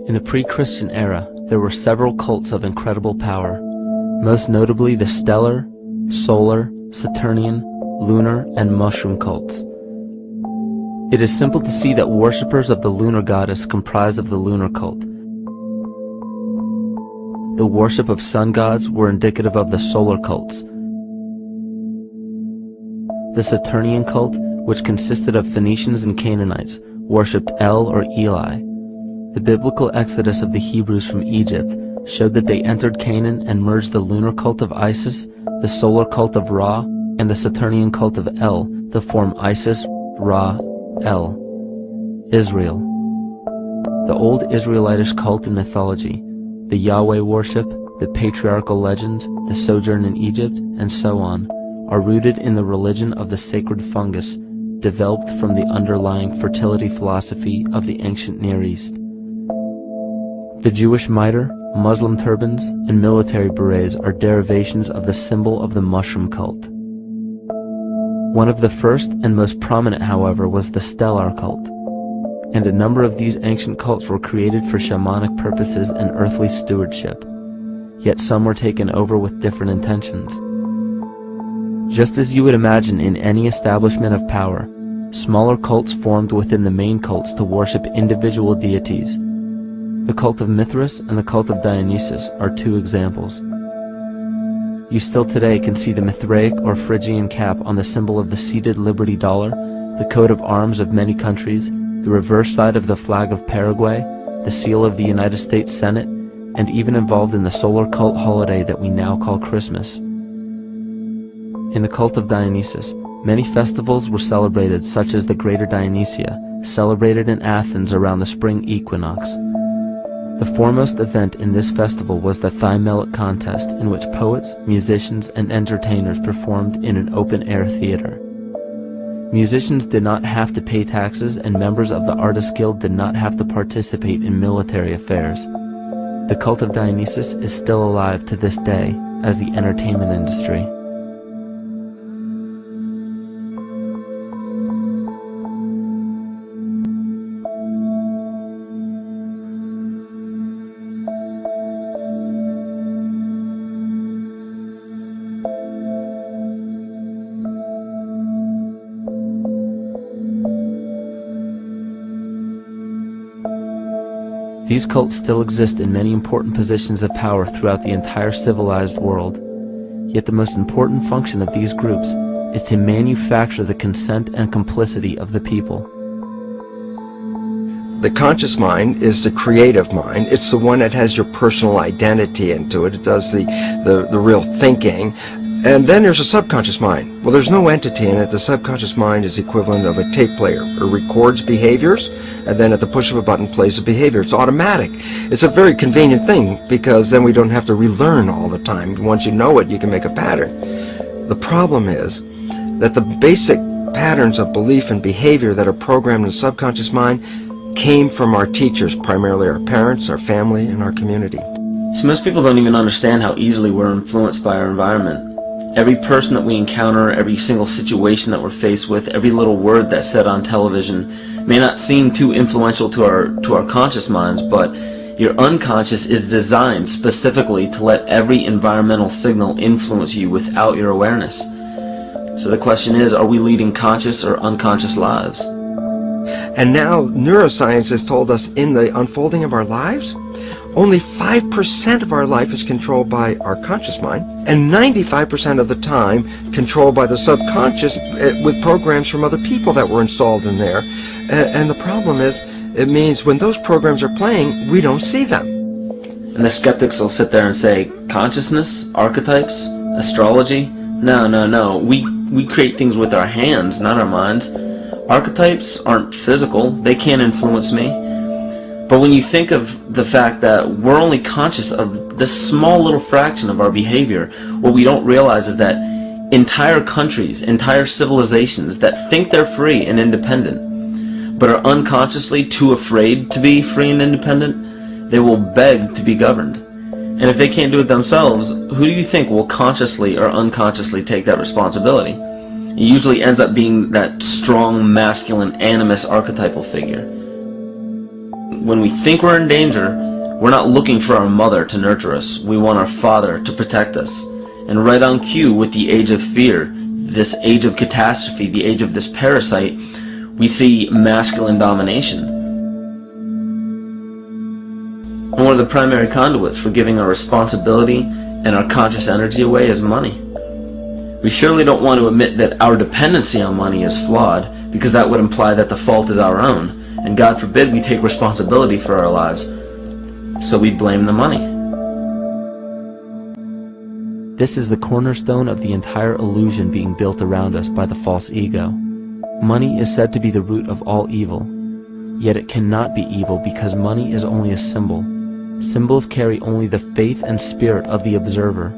In the pre-Christian era, there were several cults of incredible power, most notably the stellar, solar, Saturnian, lunar, and mushroom cults. It is simple to see that worshippers of the lunar goddess comprised of the lunar cult. The worship of sun gods were indicative of the solar cults. The Saturnian cult, which consisted of Phoenicians and Canaanites, worshipped El or Eli. The biblical exodus of the Hebrews from Egypt showed that they entered Canaan and merged the lunar cult of Isis, the solar cult of Ra, and the Saturnian cult of El to form Isis, Ra, El. Israel. The old Israelitish cult and mythology, the Yahweh worship, the patriarchal legends, the sojourn in Egypt, and so on, are rooted in the religion of the sacred fungus, developed from the underlying fertility philosophy of the ancient Near East. The Jewish mitre, Muslim turbans, and military berets are derivations of the symbol of the mushroom cult. One of the first and most prominent, however, was the stellar cult, and a number of these ancient cults were created for shamanic purposes and earthly stewardship, yet some were taken over with different intentions. Just as you would imagine in any establishment of power, smaller cults formed within the main cults to worship individual deities. The cult of Mithras and the cult of Dionysus are two examples. You still today can see the Mithraic or Phrygian cap on the symbol of the seated Liberty dollar, the coat of arms of many countries, the reverse side of the flag of Paraguay, the seal of the United States Senate, and even involved in the solar cult holiday that we now call Christmas. In the cult of Dionysus, many festivals were celebrated, such as the Greater Dionysia, celebrated in Athens around the spring equinox. The foremost event in this festival was the Thymelic contest, in which poets, musicians, and entertainers performed in an open-air theater. Musicians did not have to pay taxes, and members of the Artists' Guild did not have to participate in military affairs. The cult of Dionysus is still alive to this day as the entertainment industry. These cults still exist in many important positions of power throughout the entire civilized world. Yet the most important function of these groups is to manufacture the consent and complicity of the people. The conscious mind is the creative mind. It's the one that has your personal identity into it. It does the real thinking. And then there's a subconscious mind. Well, there's no entity in it. The subconscious mind is the equivalent of a tape player. It records behaviors, and then at the push of a button plays the behavior. It's automatic. It's a very convenient thing, because then we don't have to relearn all the time. Once you know it, you can make a pattern. The problem is that the basic patterns of belief and behavior that are programmed in the subconscious mind came from our teachers, primarily our parents, our family, and our community. So most people don't even understand how easily we're influenced by our environment. Every person that we encounter, every single situation that we're faced with, every little word that's said on television may not seem too influential to our conscious minds, but your unconscious is designed specifically to let every environmental signal influence you without your awareness. So the question is, are we leading conscious or unconscious lives? And now neuroscience has told us in the unfolding of our lives, only 5% of our life is controlled by our conscious mind, and 95% of the time controlled by the subconscious with programs from other people that were installed in there. And the problem is, it means when those programs are playing, we don't see them. And the skeptics will sit there and say, consciousness, archetypes, astrology? No. We create things with our hands, not our minds. Archetypes aren't physical. They can't influence me. But when you think of the fact that we're only conscious of this small little fraction of our behavior, what we don't realize is that entire countries, entire civilizations that think they're free and independent, but are unconsciously too afraid to be free and independent, they will beg to be governed. And if they can't do it themselves, who do you think will consciously or unconsciously take that responsibility? It usually ends up being that strong, masculine, animus archetypal figure. When we think we're in danger, we're not looking for our mother to nurture us. We want our father to protect us. And right on cue with the age of fear, this age of catastrophe, the age of this parasite, we see masculine domination. And one of the primary conduits for giving our responsibility and our conscious energy away is money. We surely don't want to admit that our dependency on money is flawed, because that would imply that the fault is our own, and God forbid we take responsibility for our lives, so we blame the money. This is the cornerstone of the entire illusion being built around us by the false ego. Money is said to be the root of all evil, yet it cannot be evil because money is only a symbol. Symbols carry only the faith and spirit of the observer.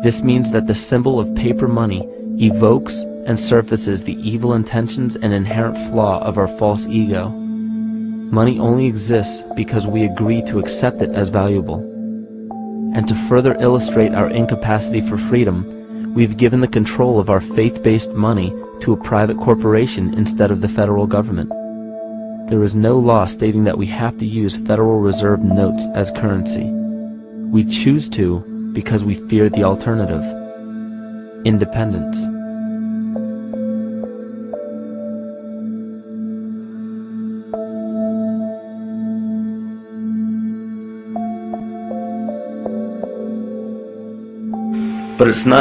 This means that the symbol of paper money evokes and surfaces the evil intentions and inherent flaw of our false ego. Money only exists because we agree to accept it as valuable. And to further illustrate our incapacity for freedom, we've given the control of our faith-based money to a private corporation instead of the federal government. There is no law stating that we have to use Federal Reserve notes as currency. We choose to because we fear the alternative: independence. But it's not